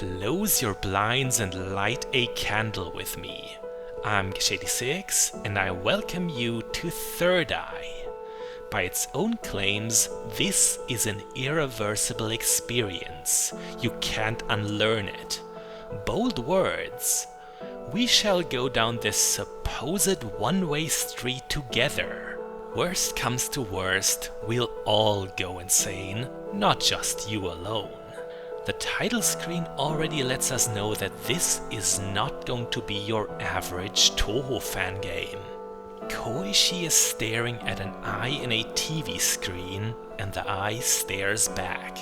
Close your blinds and light a candle with me. I'm Gesh86 and I welcome you to 3rdEye. By its own claims, this is an irreversible experience. You can't unlearn it. Bold words. We shall go down this supposed one-way street together. Worst comes to worst, we'll all go insane, not just you alone. The title screen already lets us know that this is not going to be your average Touhou fan game. Koishi is staring at an eye in a TV screen, and the eye stares back.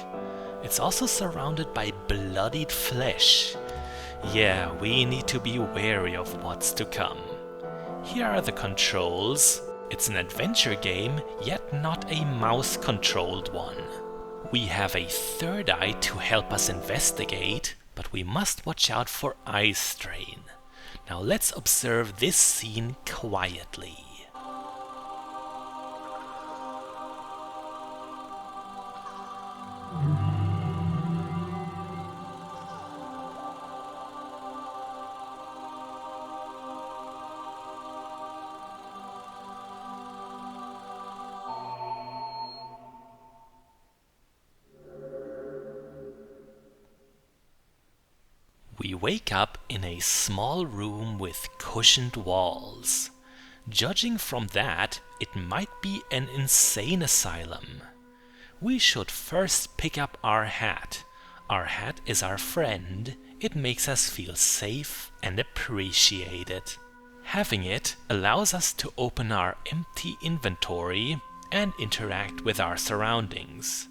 It's also surrounded by bloodied flesh. Yeah, we need to be wary of what's to come. Here are the controls. It's an adventure game, yet not a mouse-controlled one. We have a third eye to help us investigate, but we must watch out for eye strain. Now let's observe this scene quietly. We wake up in a small room with cushioned walls. Judging from that, it might be an insane asylum. We should first pick up our hat. Our hat is our friend. It makes us feel safe and appreciated. Having it allows us to open our empty inventory and interact with our surroundings.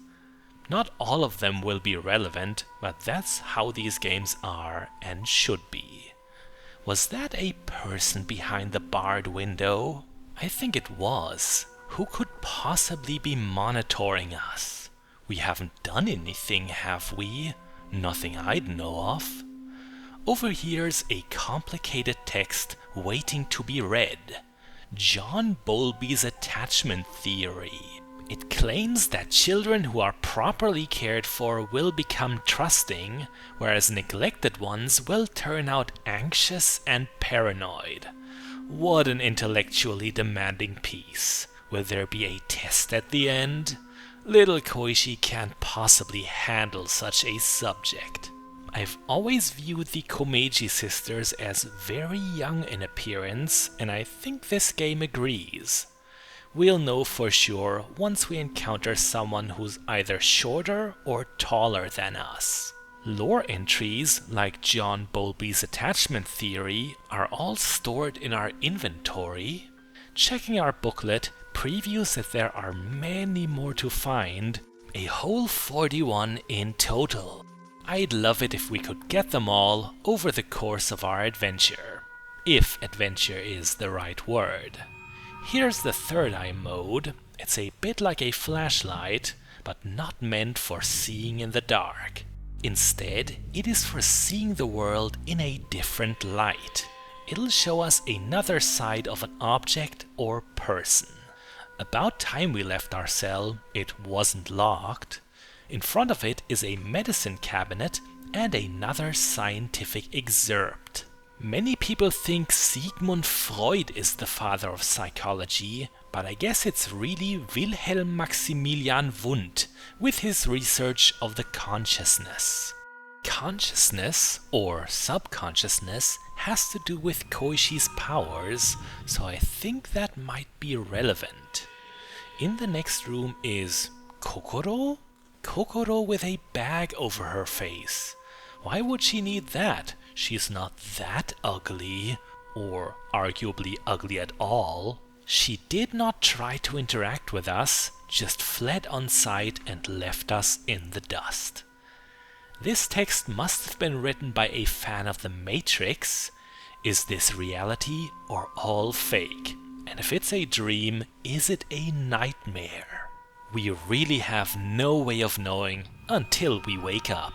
Not all of them will be relevant, but that's how these games are and should be. Was that a person behind the barred window? I think it was. Who could possibly be monitoring us? We haven't done anything, have we? Nothing I'd know of. Over here's a complicated text waiting to be read. John Bowlby's attachment theory. It claims that children who are properly cared for will become trusting, whereas neglected ones will turn out anxious and paranoid. What an intellectually demanding piece. Will there be a test at the end? Little Koishi can't possibly handle such a subject. I've always viewed the Komeiji sisters as very young in appearance, and I think this game agrees. We'll know for sure once we encounter someone who's either shorter or taller than us. Lore entries, like John Bowlby's attachment theory, are all stored in our inventory. Checking our booklet previews that there are many more to find, a whole 41 in total. I'd love it if we could get them all over the course of our adventure. If adventure is the right word. Here's the 3rdEye mode. It's a bit like a flashlight, but not meant for seeing in the dark. Instead, it is for seeing the world in a different light. It'll show us another side of an object or person. About time we left our cell, it wasn't locked. In front of it is a medicine cabinet and another scientific excerpt. Many people think Sigmund Freud is the father of psychology, but I guess it's really Wilhelm Maximilian Wundt with his research of the consciousness. Consciousness, or subconsciousness, has to do with Koishi's powers, so I think that might be relevant. In the next room is Kokoro? Kokoro with a bag over her face. Why would she need that? She's not that ugly, or arguably ugly at all. She did not try to interact with us, just fled on sight and left us in the dust. This text must have been written by a fan of The Matrix. Is this reality or all fake? And if it's a dream, is it a nightmare? We really have no way of knowing until we wake up.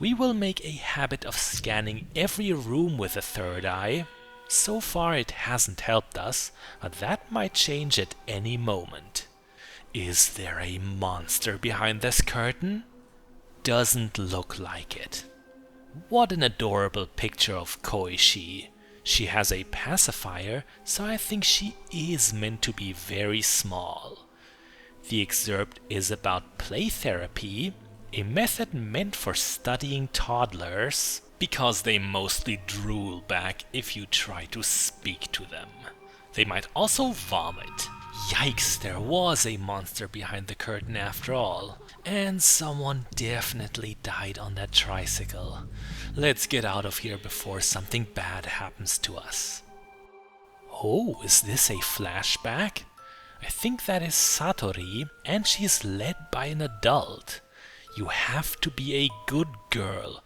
We will make a habit of scanning every room with a 3rdEye. So far it hasn't helped us, but that might change at any moment. Is there a monster behind this curtain? Doesn't look like it. What an adorable picture of Koishi. She has a pacifier, so I think she is meant to be very small. The excerpt is about play therapy, a method meant for studying toddlers, because they mostly drool back if you try to speak to them. They might also vomit. Yikes, there was a monster behind the curtain after all. And someone definitely died on that tricycle. Let's get out of here before something bad happens to us. Oh, is this a flashback? I think that is Satori, and she's led by an adult. You have to be a good girl.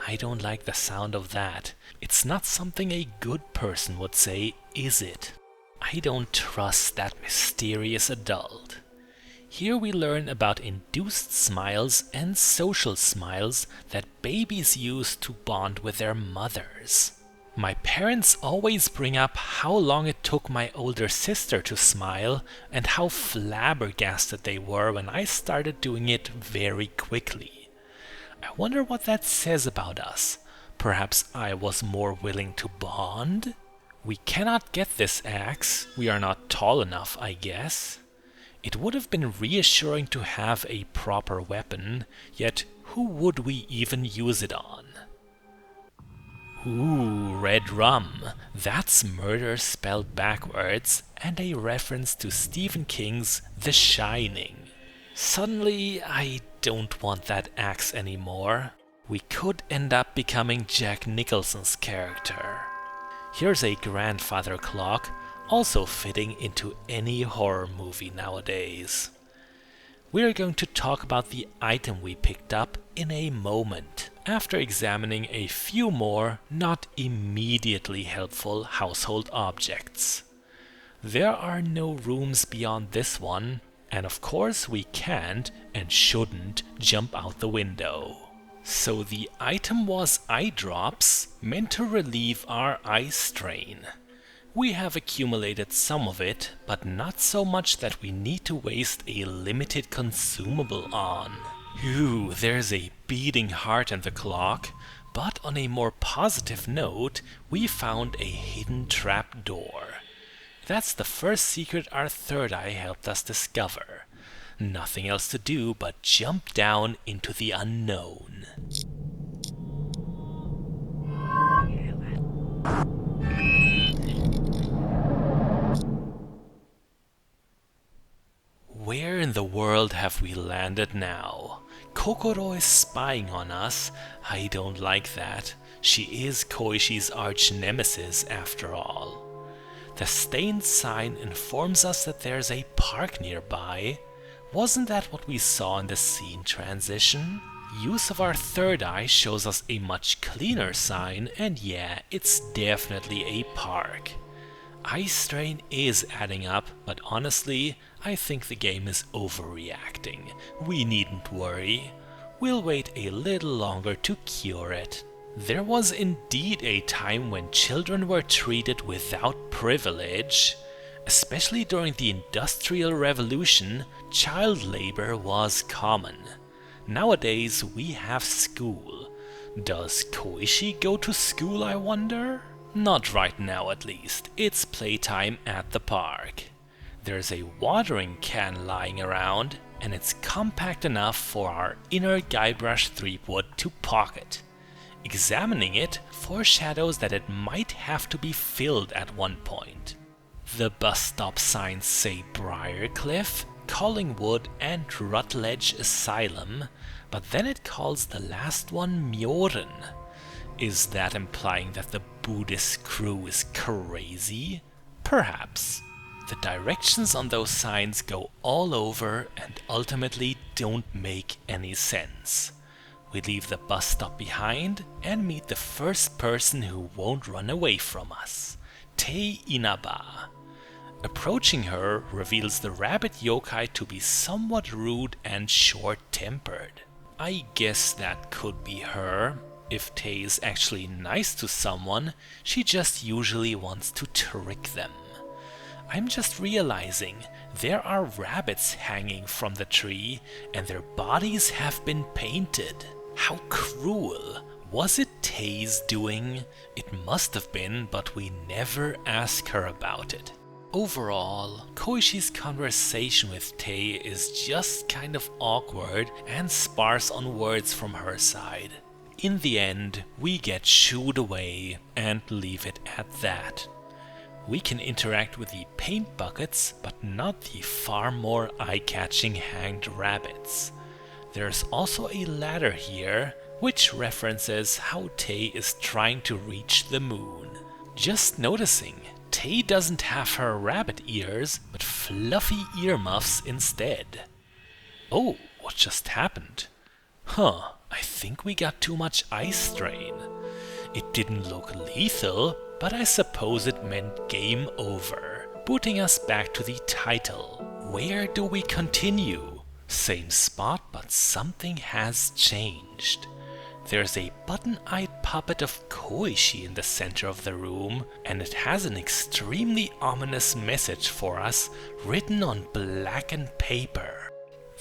I don't like the sound of that. It's not something a good person would say, is it? I don't trust that mysterious adult. Here we learn about induced smiles and social smiles that babies use to bond with their mothers. My parents always bring up how long it took my older sister to smile and how flabbergasted they were when I started doing it very quickly. I wonder what that says about us. Perhaps I was more willing to bond? We cannot get this axe. We are not tall enough, I guess. It would have been reassuring to have a proper weapon, yet who would we even use it on? Ooh, red rum. That's murder spelled backwards and a reference to Stephen King's The Shining. Suddenly, I don't want that axe anymore. We could end up becoming Jack Nicholson's character. Here's a grandfather clock, also fitting into any horror movie nowadays. We're going to talk about the item we picked up in a moment, after examining a few more not immediately helpful household objects. There are no rooms beyond this one, and of course we can't and shouldn't jump out the window. So the item was eye drops, meant to relieve our eye strain. We have accumulated some of it, but not so much that we need to waste a limited consumable on. Ooh, there's a beating heart in the clock, but on a more positive note, we found a hidden trap door. That's the first secret our third eye helped us discover. Nothing else to do but jump down into the unknown. Where in the world have we landed now? Kokoro is spying on us. I don't like that. She is Koishi's arch nemesis after all. The stained sign informs us that there's a park nearby. Wasn't that what we saw in the scene transition? Use of our third eye shows us a much cleaner sign, and yeah, it's definitely a park. Eye strain is adding up, but honestly, I think the game is overreacting. We needn't worry. We'll wait a little longer to cure it. There was indeed a time when children were treated without privilege. Especially during the Industrial Revolution, child labor was common. Nowadays we have school. Does Koishi go to school, I wonder? Not right now at least. It's playtime at the park. There's a watering can lying around, and it's compact enough for our inner Guybrush Threepwood to pocket. Examining it foreshadows that it might have to be filled at one point. The bus stop signs say Briarcliff, Collingwood and Rutledge Asylum, but then it calls the last one Mjoren. Is that implying that the Buddhist crew is crazy? Perhaps. The directions on those signs go all over and ultimately don't make any sense. We leave the bus stop behind and meet the first person who won't run away from us, Tei Inaba. Approaching her reveals the rabbit yokai to be somewhat rude and short-tempered. I guess that could be her. If Tei is actually nice to someone, she just usually wants to trick them. I'm just realizing there are rabbits hanging from the tree and their bodies have been painted. How cruel! Was it Tei's doing? It must have been, but we never ask her about it. Overall, Koishi's conversation with Tei is just kind of awkward and sparse on words from her side. In the end, we get shooed away and leave it at that. We can interact with the paint buckets, but not the far more eye-catching hanged rabbits. There's also a ladder here, which references how Tei is trying to reach the moon. Just noticing, Tei doesn't have her rabbit ears, but fluffy earmuffs instead. Oh, what just happened? Huh, I think we got too much eye strain. It didn't look lethal, but I suppose it meant game over, booting us back to the title. Where do we continue? Same spot, but something has changed. There's a button-eyed puppet of Koishi in the center of the room, and it has an extremely ominous message for us written on blackened paper.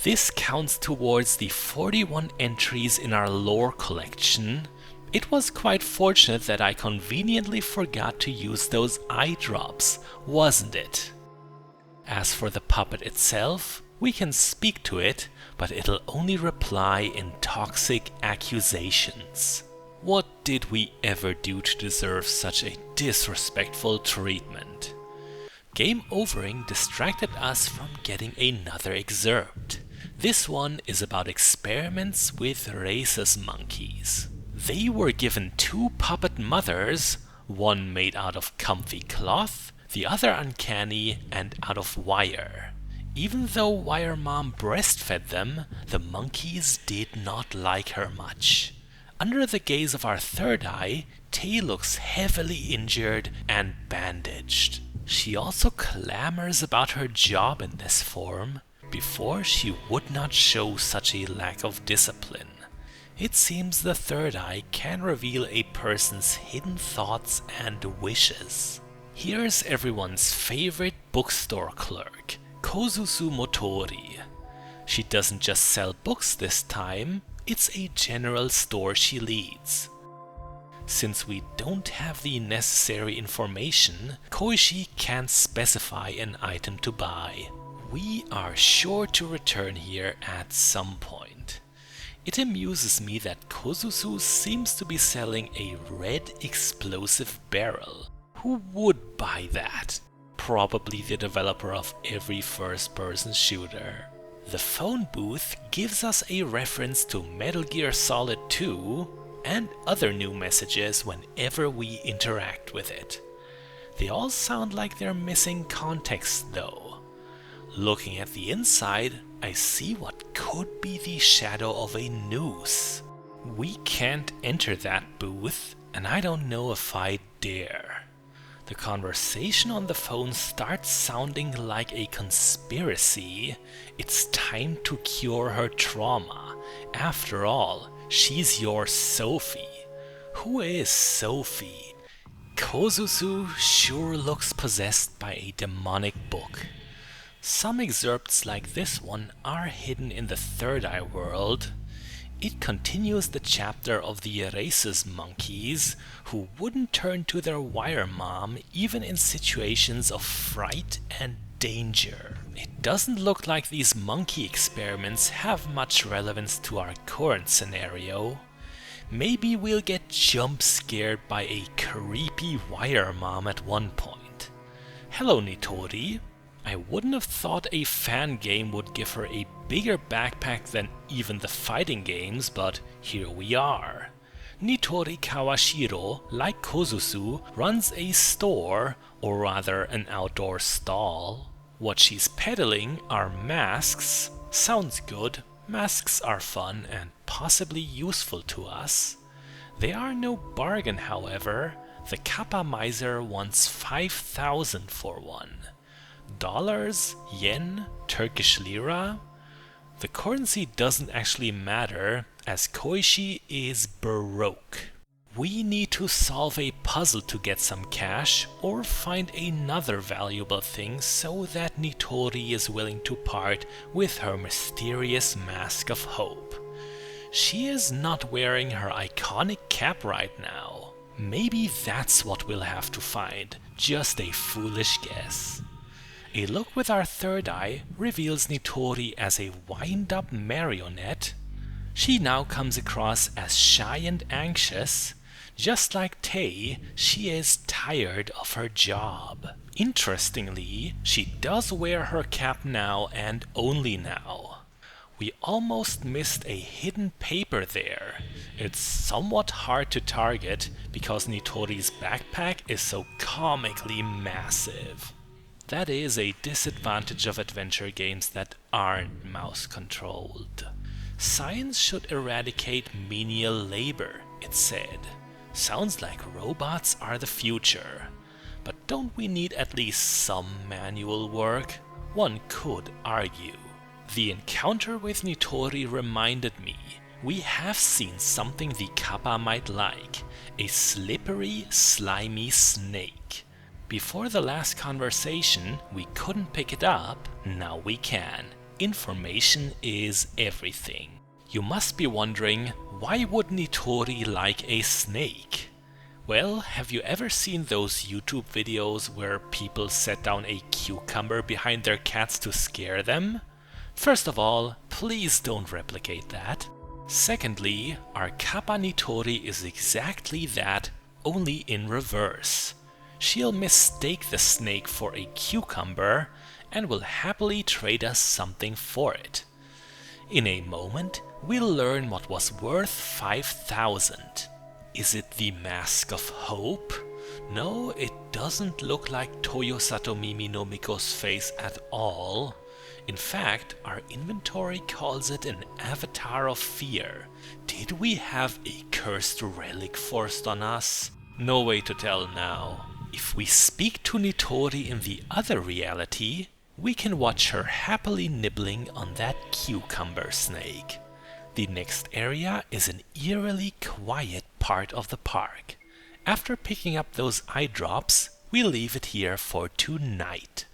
This counts towards the 41 entries in our lore collection. It was quite fortunate that I conveniently forgot to use those eye drops, wasn't it? As for the puppet itself, we can speak to it, but it'll only reply in toxic accusations. What did we ever do to deserve such a disrespectful treatment? Game overing distracted us from getting another excerpt. This one is about experiments with rhesus monkeys. They were given 2 puppet mothers, one made out of comfy cloth, the other uncanny and out of wire. Even though Wire Mom breastfed them, the monkeys did not like her much. Under the gaze of our 3rd Eye, Tei looks heavily injured and bandaged. She also clamors about her job in this form. Before, she would not show such a lack of discipline. It seems the 3rd Eye can reveal a person's hidden thoughts and wishes. Here's everyone's favorite bookstore clerk, Kozusu Motori. She doesn't just sell books this time, it's a general store she leads. Since we don't have the necessary information, Koishi can't specify an item to buy. We are sure to return here at some point. It amuses me that Kozusu seems to be selling a red explosive barrel. Who would buy that? Probably the developer of every first-person shooter. The phone booth gives us a reference to Metal Gear Solid 2 and other new messages whenever we interact with it. They all sound like they're missing context though. Looking at the inside, I see what could be the shadow of a noose. We can't enter that booth, and I don't know if I dare. The conversation on the phone starts sounding like a conspiracy. It's time to cure her trauma. After all, she's your Sophie. Who is Sophie? Kozusu sure looks possessed by a demonic book. Some excerpts like this one are hidden in the 3rd Eye world. It continues the chapter of the rhesus monkeys, who wouldn't turn to their wire mom even in situations of fright and danger. It doesn't look like these monkey experiments have much relevance to our current scenario. Maybe we'll get jump scared by a creepy wire mom at one point. Hello Nitori. I wouldn't have thought a fan game would give her a bigger backpack than even the fighting games, but here we are. Nitori Kawashiro, like Kozusu, runs a store, or rather an outdoor stall. What she's peddling are masks. Sounds good. Masks are fun and possibly useful to us. They are no bargain, however. The Kappa Miser wants 5,000 for one. Dollars, yen, Turkish lira? The currency doesn't actually matter, as Koishi is broke. We need to solve a puzzle to get some cash, or find another valuable thing so that Nitori is willing to part with her mysterious mask of hope. She is not wearing her iconic cap right now. Maybe that's what we'll have to find. Just a foolish guess. A look with our third eye reveals Nitori as a wind-up marionette. She now comes across as shy and anxious. Just like Tei, she is tired of her job. Interestingly, she does wear her cap now and only now. We almost missed a hidden paper there. It's somewhat hard to target because Nitori's backpack is so comically massive. That is a disadvantage of adventure games that aren't mouse-controlled. Science should eradicate menial labor, it said. Sounds like robots are the future. But don't we need at least some manual work? One could argue. The encounter with Nitori reminded me we have seen something the Kappa might like, a slippery, slimy snake. Before the last conversation, we couldn't pick it up, now we can. Information is everything. You must be wondering, why would Nitori like a snake? Well, have you ever seen those YouTube videos where people set down a cucumber behind their cats to scare them? First of all, please don't replicate that. Secondly, our Kappa Nitori is exactly that, only in reverse. She'll mistake the snake for a cucumber and will happily trade us something for it. In a moment, we'll learn what was worth 5,000. Is it the Mask of Hope? No, it doesn't look like Toyosato Mimi no Miko's face at all. In fact, our inventory calls it an avatar of fear. Did we have a cursed relic forced on us? No way to tell now. If we speak to Nitori in the other reality, we can watch her happily nibbling on that cucumber snake. The next area is an eerily quiet part of the park. After picking up those eye drops, we leave it here for tonight.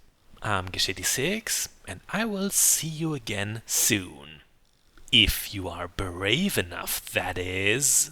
I'm Gesh86, and I will see you again soon. If you are brave enough, that is.